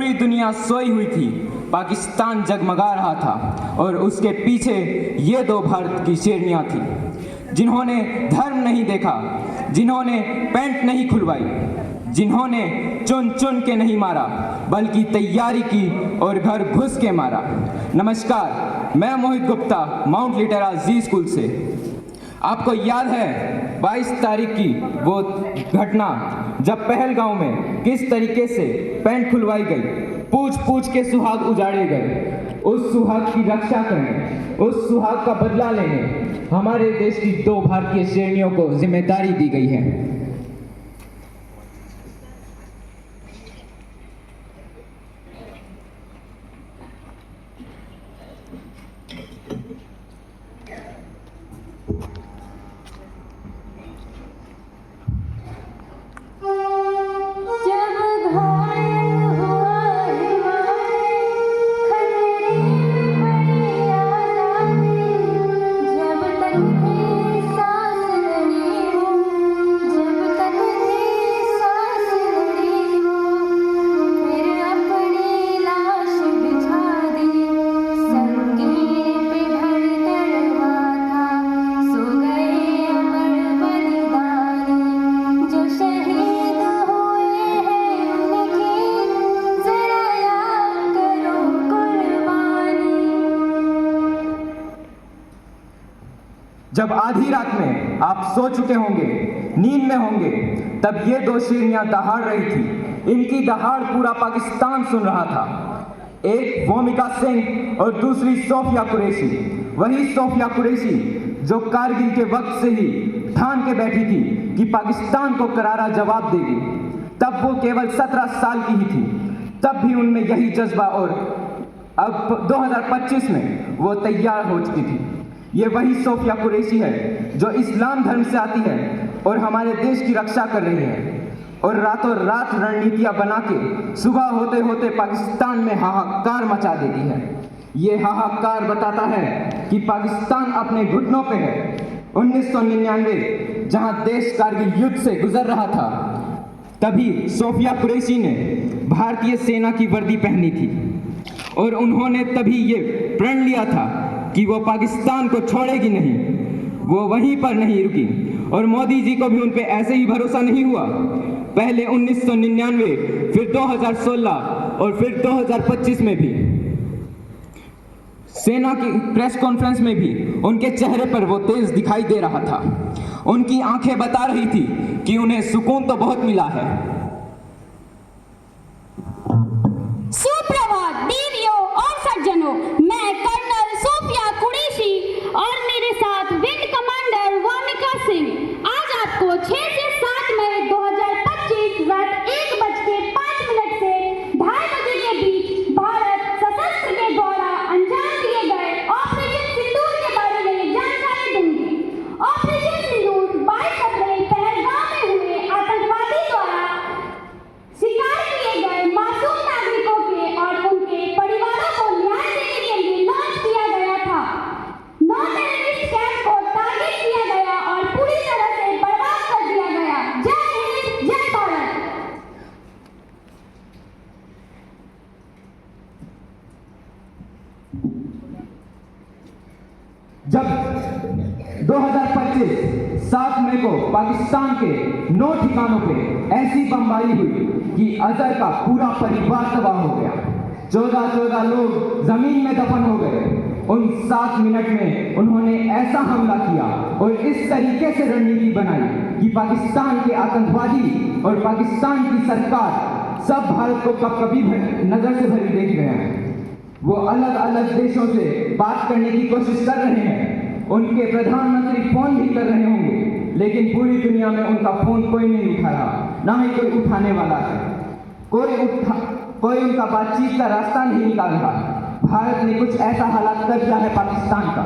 पूरी दुनिया सोई हुई थी, पाकिस्तान जगमगा रहा था और उसके पीछे ये दो भारत की शेरनियां थी, जिन्होंने धर्म नहीं देखा, जिन्होंने पैंट नहीं खुलवाई, जिन्होंने चुन चुन के नहीं मारा बल्कि तैयारी की और घर घुस के मारा। नमस्कार, मैं मोहित गुप्ता, माउंट लिटरा जी स्कूल से। आपको याद है 22 तारीख की वो घटना जब पहलगांव में किस तरीके से पैंट खुलवाई गई, पूछ पूछ के सुहाग उजाड़े गए। उस सुहाग की रक्षा करने, उस सुहाग का बदला लेने हमारे देश की दो भारतीय शेरनियों को जिम्मेदारी दी गई है। जब आधी रात में आप सो चुके होंगे, नींद में होंगे, तब ये दो शेरनियां दहाड़ रही थी। इनकी दहाड़ पूरा पाकिस्तान सुन रहा था। एक भूमिका सिंह और दूसरी सोफिया कुरैशी। वही सोफिया कुरैशी जो कारगिल के वक्त से ही ठान के बैठी थी कि पाकिस्तान को करारा जवाब देगी। तब वो केवल 17 साल की ही थी, तब भी उनमें यही जज्बा, और अब 2025 में वो तैयार हो चुकी थी। ये वही सोफिया कुरैशी है जो इस्लाम धर्म से आती है और हमारे देश की रक्षा कर रही है, और रातों रात रणनीतियां बना के सुबह होते होते पाकिस्तान में हाहाकार मचा देती है। ये हाहाकार बताता है कि पाकिस्तान अपने घुटनों पे है। 1999 जहां देश कारगिल युद्ध से गुजर रहा था, तभी सोफिया कुरैशी ने भारतीय सेना की वर्दी पहनी थी और उन्होंने तभी ये प्रण लिया था कि वो पाकिस्तान को छोड़ेगी नहीं। वो वहीं पर नहीं रुकी, और मोदी जी को भी उन पे ऐसे ही भरोसा नहीं हुआ। पहले 1999, फिर 2016 और फिर 2025 में भी सेना की प्रेस कॉन्फ्रेंस में भी उनके चेहरे पर वो तेज दिखाई दे रहा था। उनकी आंखें बता रही थी कि उन्हें सुकून तो बहुत मिला है। सुप्रभात देवियों और सज्जनों, मैं कर्नल सोफिया कुरैशी और मेरे साथ विंग कमांडर वामिका सिंह आज आपको 6 से 7 मई 2025 रात 1:05 से 2:30 बजे के बीच भारत सशस्त्र के द्वारा अंजाम दिए गए ऑपरेशन सिंदूर के बारे में जानकारी दूंगी। ऑपरेशन सिंदूर 22 अप्रैल पहलगाम में हुए आतंकवादी द्वारा शिकार किए गए मासूम नागरिकों के और उनके परिवारों को न्याय देने के लिए लॉन्च किया गया था। 9 टेररिस्ट कैंप को टारगेट किया गया और पूरी तरह से बर्बाद कर दिया गया। जय हिंद, जय भारत। जब 2025 7 मई को पाकिस्तान के 9 ठिकानों पे ऐसी बमबारी हुई कि अजहर का पूरा परिवार तबाह हो गया। 14 लोग जमीन में दफन हो गए। उन 7 मिनट में उन्होंने ऐसा हमला किया और इस तरीके से रणनीति बनाई कि पाकिस्तान के आतंकवादी और पाकिस्तान की सरकार सब भारत को कभी नजर से भरी देख रहे हैं। वो अलग अलग देशों से बात करने की कोशिश कर रहे हैं। उनके प्रधानमंत्री फोन भी कर रहे होंगे, लेकिन पूरी दुनिया में उनका फोन कोई नहीं उठा रहा, ना ही कोई उठाने वाला है। कोई उनका बातचीत का रास्ता नहीं निकाल रहा। भारत ने कुछ ऐसा हालात कर दिया है पाकिस्तान का